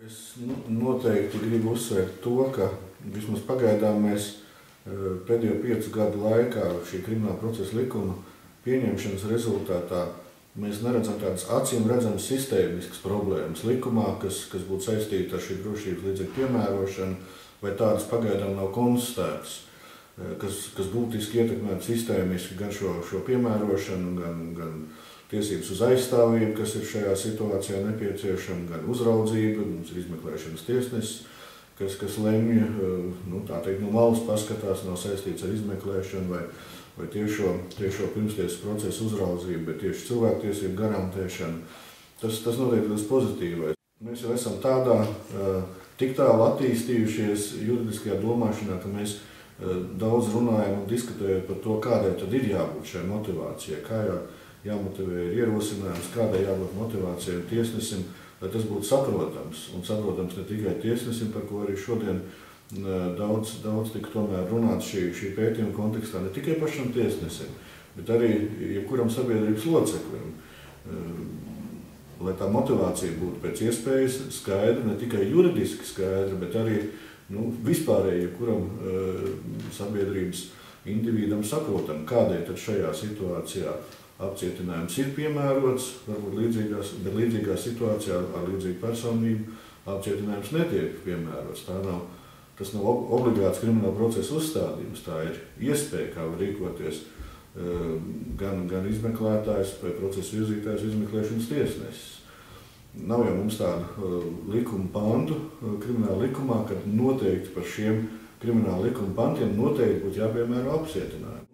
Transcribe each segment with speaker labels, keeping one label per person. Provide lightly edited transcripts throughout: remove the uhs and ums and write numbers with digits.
Speaker 1: Es noteikti gribu uzsvērt to, ka vismaz pagaidām mēs pēdējo 5 gadu laikā šī krimināla procesa likuma pieņemšanas rezultātā mēs neredzam tādas acīmredzamas sistēmiskas problēmas likumā, kas būtu saistīta ar šī drošības līdzekļu piemērošanu, vai tādas pagaidām nav konstatētas, kas būtiski ietekmētu sistēmiski gan šo piemērošanu, gan tiesības uz aizstāvību, kas ir šajā situācijā nepieciešama, gan uzraudzība, mums ir izmeklēšanas tiesnesis, kas lemj, tā teikt, no malas paskatās, nav saistīts ar izmeklēšanu vai tiešo pirmstiesas procesu uzraudzību, bet tieši cilvēktiesību garantēšanu. Tas noteikti ir tas pozitīvais. Mēs jau esam tādā tik tālu attīstījušies juridiskajā domāšanā, ka mēs daudz runājam un diskutējam par to, kādai tad ir jābūt šai motivācijai, kā jāmotivē ir ierosinājums, kādai jābūt motivācijai tiesnesim, lai tas būtu saprotams. Un saprotams ne tikai tiesnesim, par ko arī šodien daudz tika tomēr runāts šī pētījuma kontekstā, ne tikai pašam tiesnesim, bet arī jebkuram sabiedrības loceklim. Lai tā motivācija būtu pēc iespējas skaidra, ne tikai juridiski skaidra, bet arī vispārēji jebkuram sabiedrības individam saprotam, kādēļ tad šajā situācijā apcietinājums ir piemērots, varbūt līdzīgā situācijā ar līdzīgu personību apcietinājums netiek piemērots. Tas nav obligāts krimināla procesa uzstādījums, tā ir iespēja, kā var rīkoties gan izmeklētājs vai procesa virzītājs izmeklēšanas tiesnesis. Nav jau mums tāda likuma pantu krimināla likumā, kad noteikti par šiem krimināla likuma pantiem noteikti būtu jāpiemēro apcietinājumi.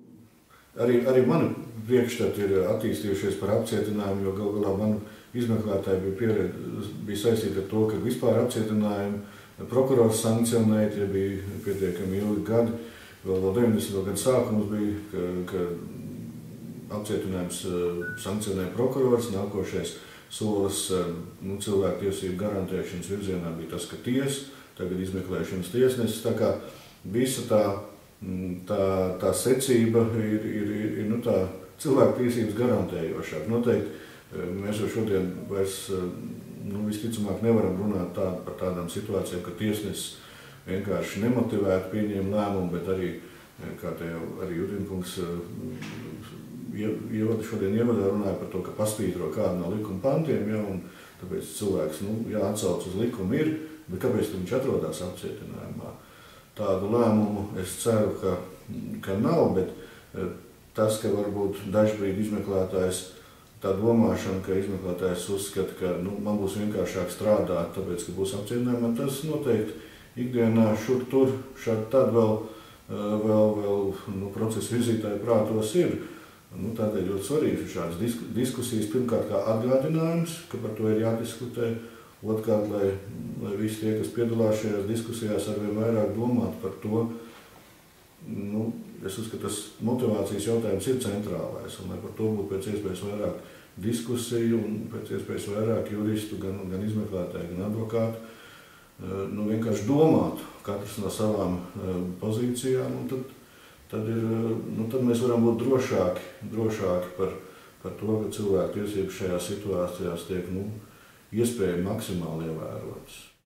Speaker 1: Arī mani priekšstati ir attīstījušies par apcietinājumu, jo galu galā manu izmeklētāju bija saistīta ar to, ka vispār apcietinājumu prokurors sankcionēja, tie bija pietiekami ilgi gadi. Vēl 90. gadu sākums bija, ka apcietinājums sankcionēja prokurors, nākošais solis cilvēktiesību garantēšanas virzienā bija tas, ka tiesa, tagad izmeklēšanas tiesnesis, tā kā visa tā secība ir tā cilvēktiesības garantējošāk. Noteikti mēs jau šodien vairs visticamāk nevaram runāt par tādām situācijām, ka tiesnesis vienkārši nemotivētu pieņēma lēmumu, bet arī, kā te jau arī Judinkungs šodien ievadā runāja par to, ka pasvītro kādu no likuma pantiem, un tāpēc cilvēks jāatsauc uz likumu ir, bet kāpēc viņš atrodas apcietinājumā? Tādu lēmumu es ceru, ka nav, bet tas, ka varbūt dažbrīd izmeklētājs tā domāšana, ka izmeklētājs uzskata, ka man būs vienkāršāk strādāt, tāpēc, ka būs apcietinājumā, tas noteikti ikdienā šur tur, šādi tad vēl procesa virzītāju prātos ir. Tādēļ ļoti svarīgi šādas diskusijas, pirmkārt kā atgādinājums, ka par to ir jādiskutē, otrkārt, lai visi tie, kas piedalās šajās diskusijās, arvien vairāk domātu par to, es uzskatu, tas motivācijas jautājums ir centrālais, un lai par to būtu pēc iespējas vairāk diskusiju un pēc iespējas vairāk juristu, gan izmeklētāju, gan advokātu, vienkārši domātu katrs no savām pozīcijām, un tad mēs varam būt drošāki par to, ka cilvēku tiesības šajās situācijās tiek iespējami maksimāli ievērotas.